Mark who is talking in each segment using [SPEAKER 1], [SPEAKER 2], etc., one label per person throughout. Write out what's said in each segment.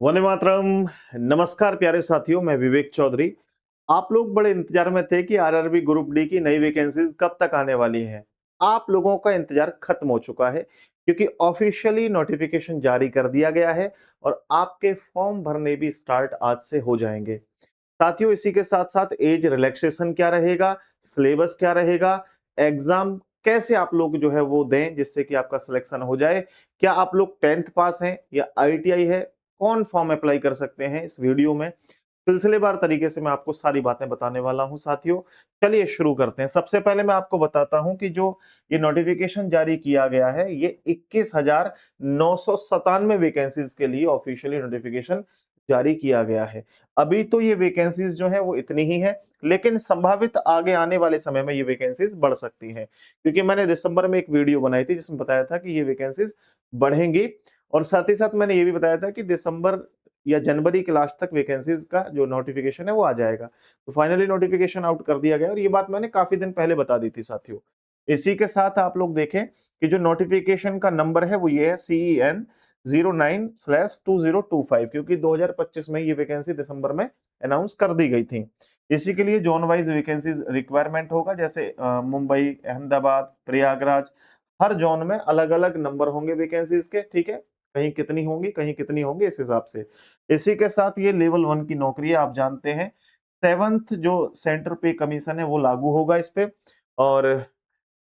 [SPEAKER 1] वंदे मातरम। नमस्कार प्यारे साथियों, मैं विवेक चौधरी। आप लोग बड़े इंतजार में थे कि आरआरबी ग्रुप डी की नई वैकेंसीज कब तक आने वाली हैं। आप लोगों का इंतजार खत्म हो चुका है क्योंकि ऑफिशियली नोटिफिकेशन जारी कर दिया गया है और आपके फॉर्म भरने भी स्टार्ट आज से हो जाएंगे। साथियों, इसी के साथ साथ एज रिलैक्सेशन क्या रहेगा, सिलेबस क्या रहेगा, एग्जाम कैसे आप लोग जो है वो दें जिससे कि आपका सिलेक्शन हो जाए, क्या आप लोग 10th पास हैं या आईटीआई है, कौन फॉर्म अप्लाई कर सकते हैं, इस वीडियो में सिलसिलेवार तरीके से मैं आपको सारी बातें बताने वाला हूं। साथियों, चलिए शुरू करते हैं। सबसे पहले मैं आपको बताता हूं कि जो ये नोटिफिकेशन जारी किया गया है, ये 21,997 वैकेंसीज के लिए ऑफिशियली नोटिफिकेशन जारी किया गया है। अभी तो ये वैकेंसीज जो है वो इतनी ही है, लेकिन संभावित आगे आने वाले समय में ये वैकेंसीज बढ़ सकती हैं, क्योंकि मैंने दिसंबर में एक वीडियो बनाई थी जिसमें बताया था कि ये वैकेंसीज बढ़ेंगी। और साथ ही साथ मैंने ये भी बताया था कि दिसंबर या जनवरी के लास्ट तक वैकेंसीज का जो नोटिफिकेशन है वो आ जाएगा। तो फाइनली नोटिफिकेशन आउट कर दिया गया और ये बात मैंने काफी दिन पहले बता दी थी साथियों। इसी के साथ आप लोग देखें कि जो नोटिफिकेशन का नंबर है वो ये है CEN 09/2025, क्योंकि 2025 में ये वैकेंसी दिसंबर में अनाउंस कर दी गई थी। इसी के लिए जोन वाइज वैकेंसीज रिक्वायरमेंट होगा, जैसे मुंबई, अहमदाबाद, प्रयागराज, हर जोन में अलग अलग नंबर होंगे वैकेंसीज के। ठीक है, कहीं कितनी होंगी कहीं कितनी होंगी, इस हिसाब से। इसी के साथ ये लेवल 1 की नौकरी है, आप जानते हैं। 7th जो सेंटर पे कमीशन है वो लागू होगा इस पे। और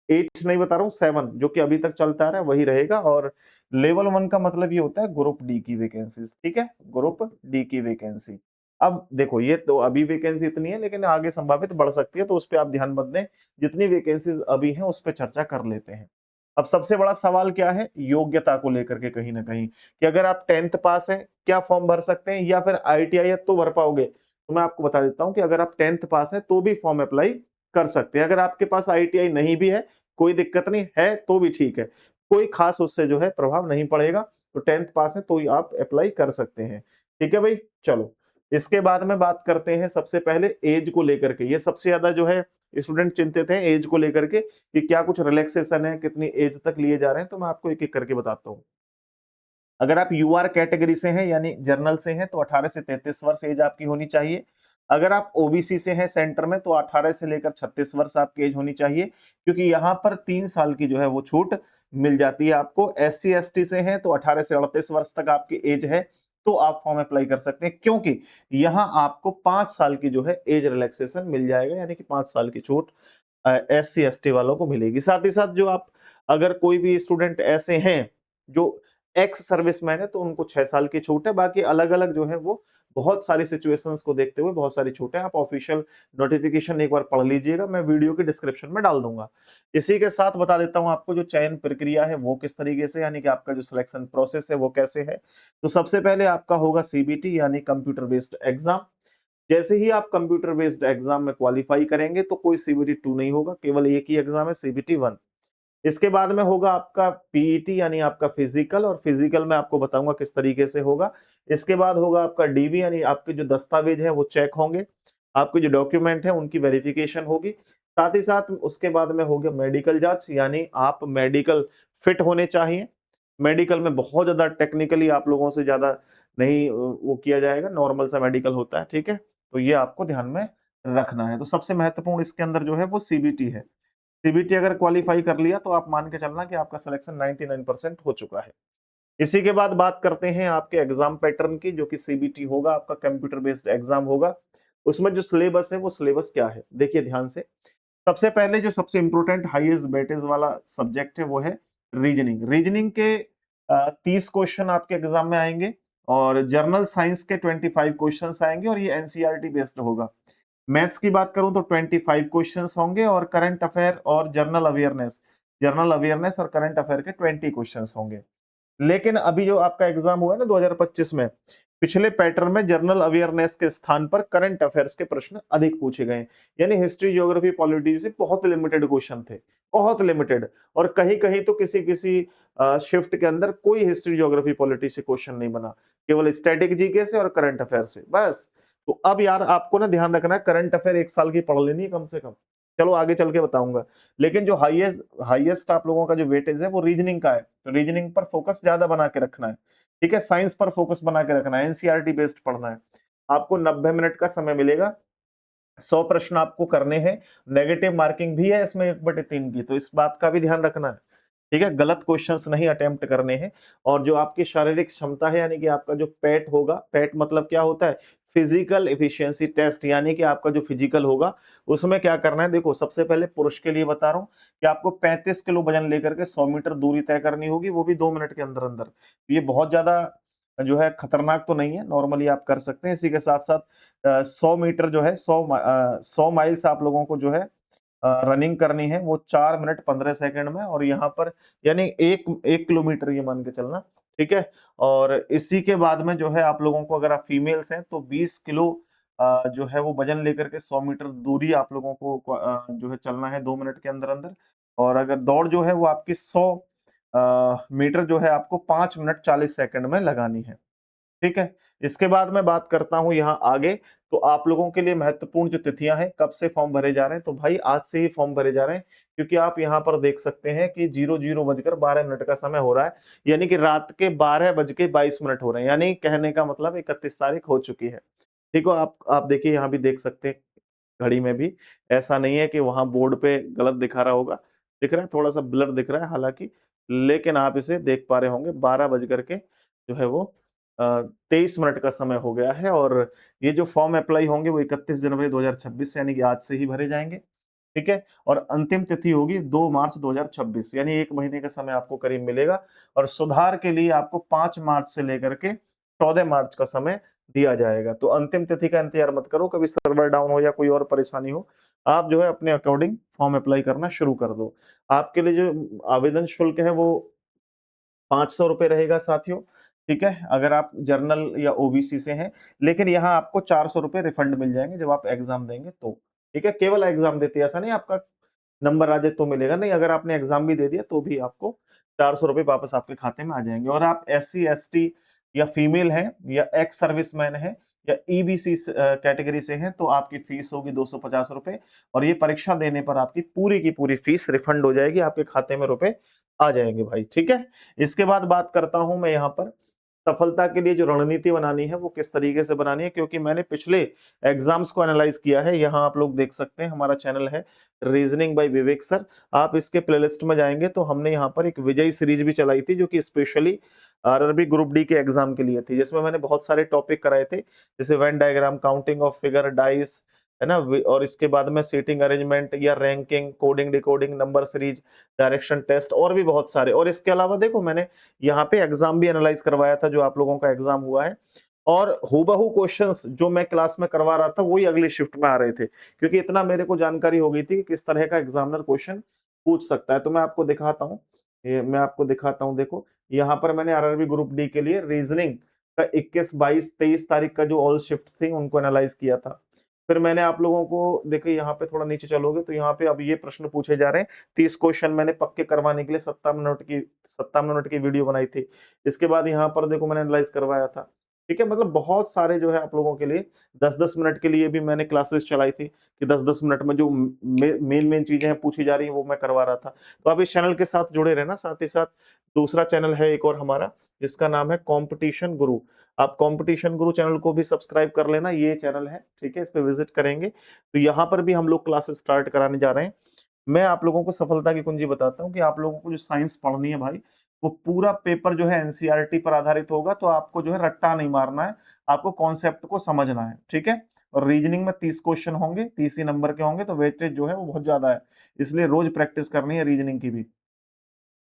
[SPEAKER 1] 8 नहीं बता रहा हूँ, 7 जो कि अभी तक चलता रहा है वही रहेगा। और लेवल 1 का मतलब ये होता है ग्रुप डी की वैकेंसीज। ठीक है, ग्रुप डी की वैकेंसी। अब देखो, ये तो अभी वैकेंसी इतनी है, लेकिन आगे संभावित बढ़ सकती है, तो उस पर आप ध्यान मत दें। जितनी वैकेंसीज अभी हैं उस पर चर्चा कर लेते हैं। अब सबसे बड़ा सवाल क्या है, योग्यता को लेकर के कहीं ना कहीं, कि अगर आप 10th पास है क्या फॉर्म भर सकते हैं, या फिर आईटीआई है तो भर पाओगे। तो मैं आपको बता देता हूं कि अगर आप 10th पास है तो भी फॉर्म अप्लाई कर सकते हैं। अगर आपके पास आईटीआई नहीं भी है, कोई दिक्कत नहीं है, तो भी ठीक है, कोई खास उससे जो है प्रभाव नहीं पड़ेगा। तो 10th पास है तो ही आप अप्लाई कर सकते हैं। ठीक है भाई, चलो। इसके बाद में बात करते हैं सबसे पहले एज को लेकर के। ये सबसे ज्यादा जो है स्टूडेंट चिंतित हैं एज को लेकर के, कि क्या कुछ रिलैक्सेशन है, कितनी एज तक लिए जा रहे हैं। तो मैं आपको एक एक करके बताता हूँ। अगर आप यूआर कैटेगरी से हैं यानी जर्नल से हैं तो 18 से 33 वर्ष एज आपकी होनी चाहिए। अगर आप ओबीसी से हैं सेंटर में तो 18 से लेकर 36 वर्ष आपकी एज होनी चाहिए, क्योंकि यहाँ पर 3 साल की जो है वो छूट मिल जाती है आपको। एससी एसटी से हैं तो 18 से 38 वर्ष तक आपकी एज है, तो आप फॉर्म अप्लाई कर सकते हैं, क्योंकि यहाँ आपको 5 साल की जो है एज रिलैक्सेशन मिल जाएगा, यानी कि 5 साल की छूट एससी एसटी वालों को मिलेगी। साथ ही साथ जो आप, अगर कोई भी स्टूडेंट ऐसे हैं जो एक्स सर्विसमैन है तो उनको 6 साल की छूट है। बाकी अलग अलग जो है वो बहुत सारी सिचुएशंस को देखते हुए बहुत सारी छूट है। आप ऑफिशियल नोटिफिकेशन एक बार पढ़ लीजिएगा, मैं वीडियो के डिस्क्रिप्शन में डाल दूंगा। इसी के साथ बता देता हूं आपको जो चयन प्रक्रिया है वो किस तरीके से, यानी कि आपका जो सिलेक्शन प्रोसेस है वो कैसे है। तो सबसे पहले आपका होगा सीबीटी यानी कंप्यूटर बेस्ड एग्जाम। जैसे ही आप कंप्यूटर बेस्ड एग्जाम में क्वालिफाई करेंगे तो कोई सीबीटी 2 नहीं होगा, केवल एक ही एग्जाम है, सीबीटी 1। इसके बाद में होगा आपका पीईटी यानी आपका फिजिकल, और फिजिकल में आपको बताऊंगा किस तरीके से होगा। इसके बाद होगा आपका डीवी यानी आपके जो दस्तावेज है वो चेक होंगे, आपके जो डॉक्यूमेंट है उनकी वेरिफिकेशन होगी। साथ ही साथ उसके बाद में होगा मेडिकल जांच, यानी आप मेडिकल फिट होने चाहिए। मेडिकल में बहुत ज्यादा टेक्निकली आप लोगों से ज्यादा नहीं वो किया जाएगा, नॉर्मल सा मेडिकल होता है। ठीक है, तो ये आपको ध्यान में रखना है। तो सबसे महत्वपूर्ण इसके अंदर जो है वो सीबीटी है। सीबीटी अगर क्वालिफाई कर लिया तो आप मान के चलना कि आपका सिलेक्शन 99% हो चुका है। इसी के बाद बात करते हैं आपके एग्जाम पैटर्न की, जो कि सीबीटी होगा, आपका कंप्यूटर बेस्ड एग्जाम होगा। उसमें जो सिलेबस है वो सिलेबस क्या है, देखिए ध्यान से। सबसे पहले जो सबसे इंपॉर्टेंट हाईएस्ट वेटेज वाला सब्जेक्ट है वो है रीजनिंग। रीजनिंग के 30 क्वेश्चन आपके एग्जाम में आएंगे, और जर्नल साइंस के 25 क्वेश्चंस आएंगे, और ये एनसीईआरटी बेस्ड होगा। मैथ्स की बात करूं तो 25 क्वेश्चंस होंगे, और करंट अफेयर और जर्नल अवेयरनेस और करंट अफेयर के 20 क्वेश्चंस होंगे। लेकिन अभी जो आपका एग्जाम हुआ है ना 2025 में, पिछले पैटर्न में जर्नल अवेयरनेस के स्थान पर करंट अफेयर्स के प्रश्न अधिक पूछे गए, यानी हिस्ट्री, ज्योग्राफी, पॉलिटी से बहुत लिमिटेड क्वेश्चन थे, बहुत लिमिटेड। और कहीं कहीं तो किसी किसी शिफ्ट के अंदर कोई हिस्ट्री, ज्योग्राफी, पॉलिटी से क्वेश्चन नहीं बना, केवल स्टैटिक जीके से और करंट अफेयर से बस। तो अब यार आपको ना ध्यान रखना है, करंट अफेयर 1 साल की पढ़ लेनी है कम से कम। चलो आगे चल के बताऊंगा। लेकिन जो हाईएस्ट हाईएस्ट आप लोगों का जो वेटेज है वो रीजनिंग का है, तो रीजनिंग पर फोकस ज्यादा बना के रखना है। ठीक है, साइंस पर फोकस बना के रखना है, एनसीईआरटी बेस्ड पढ़ना है। आपको 90 मिनट का समय मिलेगा, 100 प्रश्न आपको करने हैं, नेगेटिव मार्किंग भी है इसमें 1/3 की, तो इस बात का भी ध्यान रखना है। ठीक है, गलत क्वेश्चंस नहीं अटेम्प्ट करने हैं। और जो आपकी शारीरिक क्षमता है, यानी कि आपका जो पैट होगा, पैट मतलब क्या होता है, फिजिकल एफिशिएंसी टेस्ट, यानी कि आपका जो फिजिकल होगा उसमें क्या करना है। देखो, सबसे पहले पुरुष के लिए बता रहा हूँ कि आपको 35 किलो वजन लेकर के 100 मीटर दूरी तय करनी होगी, वो भी 2 मिनट के अंदर अंदर। ये बहुत ज्यादा जो है खतरनाक तो नहीं है, नॉर्मली आप कर सकते हैं। इसी के साथ साथ 100 मीटर जो है 100 माइल्स आप लोगों को जो है रनिंग करनी है, वो 4 मिनट 15 सेकंड में। और यहाँ पर यानी 1 किलोमीटर ये मान के चलना, ठीक है। और इसी के बाद में जो है आप लोगों को, अगर आप फीमेल्स हैं तो 20 किलो जो है वो वजन लेकर के 100 मीटर दूरी आप लोगों को जो है चलना है 2 मिनट के अंदर अंदर। और अगर दौड़ जो है वो आपकी 100 मीटर जो है आपको 5 मिनट 40 सेकंड में लगानी है। ठीक है। इसके बाद मैं बात करता हूं यहाँ आगे, तो आप लोगों के लिए महत्वपूर्ण जो तिथियां हैं, कब से फॉर्म भरे जा रहे हैं, तो भाई आज से ही फॉर्म भरे जा रहे हैं। क्योंकि आप यहाँ पर देख सकते हैं कि 00:12 का समय हो रहा है, यानी कि रात के 12:22 हो रहे हैं, यानी कहने का मतलब 31 तारीख हो चुकी है। ठीक है, आप देखिए, यहाँ भी देख सकते हैं घड़ी में भी, ऐसा नहीं है कि वहां बोर्ड पे गलत दिखा रहा होगा, दिख रहा है, थोड़ा सा ब्लर दिख रहा है हालांकि, लेकिन आप इसे देख पा रहे होंगे, 12 बज करके जो है वो 23 मिनट का समय हो गया है। और ये जो फॉर्म अप्लाई होंगे वो 31 जनवरी 2026 यानी कि आज से ही भरे जाएंगे। ठीक है। और अंतिम तिथि होगी 2 मार्च 2026, यानी 1 महीने का समय आपको करीब मिलेगा। और सुधार के लिए आपको 5 मार्च से लेकर के 14 मार्च का समय दिया जाएगा। तो अंतिम तिथि का इंतजार मत करो, कभी सर्वर डाउन हो या कोई और परेशानी हो, आप जो है अपने अकॉर्डिंग फॉर्म अप्लाई करना शुरू कर दो। आपके लिए जो आवेदन शुल्क है वो 500 रुपए रहेगा साथियों। ठीक है, अगर आप जर्नल या ओबीसी से हैं, लेकिन यहाँ आपको 400 रुपए रिफंड मिल जाएंगे जब आप एग्जाम देंगे तो। ठीक है, केवल एग्जाम देते हैं, ऐसा नहीं आपका नंबर आ जाए तो मिलेगा, नहीं, अगर आपने एग्जाम भी दे दिया तो भी आपको 400 रुपए वापस आपके खाते में आ जाएंगे। और आप SC ST या फीमेल हैं या एक्स सर्विसमैन हैं या ईबीसी कैटेगरी से हैं, तो आपकी फीस होगी 250 रुपए। और ये परीक्षा देने पर आपकी पूरी की पूरी फीस रिफंड हो जाएगी, आपके खाते में रुपए आ जाएंगे भाई। ठीक है। इसके बाद बात करता हूं मैं यहाँ पर सफलता के लिए जो रणनीति बनानी है वो किस तरीके से बनानी है, क्योंकि मैंने पिछले एग्जाम्स को एनालाइज किया है। यहाँ आप लोग देख सकते हैं, हमारा चैनल है रीजनिंग बाय विवेक सर, आप इसके प्लेलिस्ट में जाएंगे तो हमने यहाँ पर एक विजय सीरीज भी चलाई थी, जो कि स्पेशली आरआरबी ग्रुप डी के एग्जाम के लिए थी, जिसमें मैंने बहुत सारे टॉपिक कराए थे, जैसे Venn diagram, counting of figure, dice, है ना, और इसके बाद में सीटिंग अरेंजमेंट या ranking, coding decoding, number series, direction test, और भी बहुत सारे। और इसके अलावा देखो, मैंने यहाँ पे एग्जाम भी एनालाइज करवाया था, जो आप लोगों का एग्जाम हुआ है। और हूबहू क्वेश्चंस जो मैं क्लास में करवा रहा था वही अगली शिफ्ट में आ रहे थे, क्योंकि इतना मेरे को जानकारी हो गई थी कि किस तरह का एग्जामिनर क्वेश्चन पूछ सकता है। तो मैं आपको दिखाता हूँ, ये मैं आपको दिखाता हूँ, देखो यहाँ पर मैंने आरआरबी ग्रुप डी के लिए रीजनिंग का 21, 22, 23 तारीख का जो ऑल शिफ्ट थी उनको एनालाइज किया था। फिर मैंने आप लोगों को, देखिए यहाँ पे थोड़ा नीचे चलोगे तो यहाँ पे अब ये प्रश्न पूछे जा रहे हैं, 30 क्वेश्चन मैंने पक्के करवाने के लिए 57 मिनट की वीडियो बनाई थी। इसके बाद यहाँ पर देखो मैंने एनालाइज करवाया था। ठीक है, मतलब बहुत सारे जो है आप लोगों के लिए 10-10 मिनट के लिए भी मैंने क्लासेस चलाई थी, कि 10-10 मिनट में जो मेन मेन चीजें हैं पूछी जा रही है वो मैं करवा रहा था। तो आप इस चैनल के साथ जुड़े रहना। साथ ही साथ दूसरा चैनल है एक और हमारा, जिसका नाम है कंपटीशन गुरु। आप कंपटीशन गुरु चैनल को भी सब्सक्राइब कर लेना, ये चैनल है, ठीक है, इस पे विजिट करेंगे तो यहाँ पर भी हम लोग क्लासेस स्टार्ट कराने जा रहे हैं। मैं आप लोगों को सफलता की कुंजी बताता हूँ कि आप लोगों को जो साइंस पढ़नी है भाई, वो पूरा पेपर जो है एनसीईआरटी पर आधारित होगा, तो आपको जो है रट्टा नहीं मारना है, आपको कॉन्सेप्ट को समझना है। ठीक है। और रीजनिंग में 30 क्वेश्चन होंगे, 30 ही नंबर के होंगे, तो वेटेज जो है वो बहुत ज्यादा है, इसलिए रोज प्रैक्टिस करनी है रीजनिंग की भी।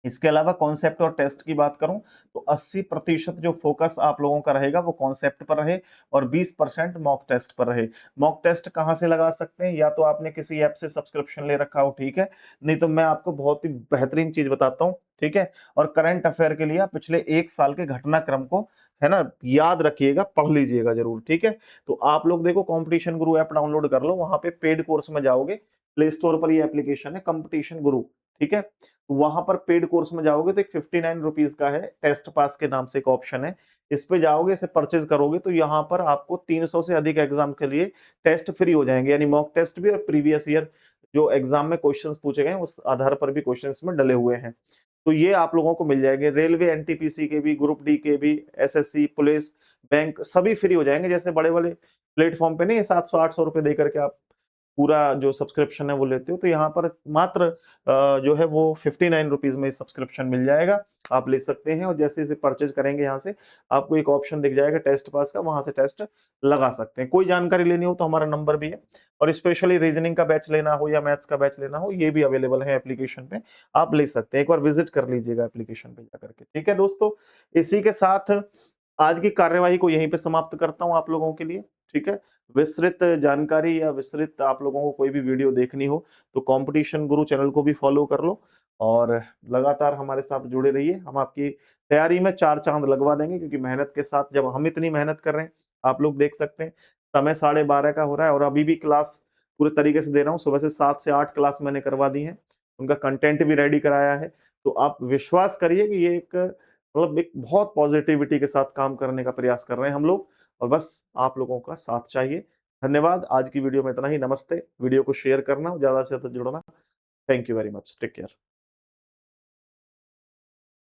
[SPEAKER 1] इसके अलावा कॉन्सेप्ट और टेस्ट की बात करूं तो 80% जो फोकस आप लोगों का रहेगा वो कॉन्सेप्ट पर रहे, और 20% मॉक टेस्ट पर रहे। मॉक टेस्ट कहां से लगा सकते हैं, या तो आपने किसी ऐप से सब्सक्रिप्शन ले रखा हो, ठीक है, नहीं तो मैं आपको बहुत ही बेहतरीन चीज बताता हूं। ठीक है। और करंट अफेयर के लिए आप पिछले 1 साल के घटनाक्रम को, है ना, याद रखिएगा, पढ़ लीजिएगा जरूर। ठीक है। तो आप लोग देखो, कंपटीशन गुरु ऐप डाउनलोड कर लो, वहां पे पेड कोर्स में जाओगे, प्ले स्टोर पर ये एप्लीकेशन है कंपटीशन गुरु। ठीक है। वहां पर पेड कोर्स में जाओगे तो एक 59 रुपीज का है, टेस्ट पास के नाम से एक ऑप्शन है, इस पे जाओगे, इसे परचेज करोगे तो यहाँ पर आपको 300 से अधिक एग्जाम के लिए टेस्ट फ्री हो जाएंगे, यानी मॉक टेस्ट भी और प्रीवियस ईयर जो एग्जाम में क्वेश्चंस पूछे गए हैं उस आधार पर भी क्वेश्चंस में डले हुए हैं। तो ये आप लोगों को मिल जाएंगे। रेलवे, एनटीपीसी के भी, ग्रुप डी के भी, एसएससी, पुलिस, बैंक सभी फ्री हो जाएंगे। जैसे बड़े बड़े प्लेटफॉर्म पे नहीं 700-800 रुपए दे करके आप पूरा जो सब्सक्रिप्शन है वो लेते हो, तो यहाँ पर मात्र जो है वो 59 रुपीज में सब्सक्रिप्शन मिल जाएगा, आप ले सकते हैं। और जैसे जैसे परचेज करेंगे यहाँ से आपको एक ऑप्शन दिख जाएगा टेस्ट पास का, वहां से टेस्ट लगा सकते हैं। कोई जानकारी लेनी हो तो हमारा नंबर भी है, और स्पेशली रीजनिंग का बैच लेना हो या मैथ्स का बैच लेना हो, ये भी अवेलेबल है एप्लीकेशन पे, आप ले सकते हैं। एक बार विजिट कर लीजिएगा एप्लीकेशन पे जाकर के। ठीक है दोस्तों, इसी के साथ आज की कार्यवाही को यहीं पे समाप्त करता हूं आप लोगों के लिए। ठीक है, विस्तृत जानकारी या विस्तृत आप लोगों को कोई भी वीडियो देखनी हो तो कंपटीशन गुरु चैनल को भी फॉलो कर लो, और लगातार हमारे साथ जुड़े रहिए। हम आपकी तैयारी में चार चांद लगवा देंगे, क्योंकि मेहनत के साथ जब हम इतनी मेहनत कर रहे हैं, आप लोग देख सकते हैं समय 12:30 का हो रहा है और अभी भी क्लास पूरे तरीके से दे रहा हूँ। सुबह से 7 से 8 क्लास मैंने करवा दी है, उनका कंटेंट भी रेडी कराया है। तो आप विश्वास करिए कि ये एक मतलब एक बहुत पॉजिटिविटी के साथ काम करने का प्रयास कर रहे हैं हम लोग, और बस आप लोगों का साथ चाहिए। धन्यवाद, आज की वीडियो में इतना ही। नमस्ते। वीडियो को शेयर करना, ज्यादा से ज्यादा जुड़ना। Thank you very much, take care.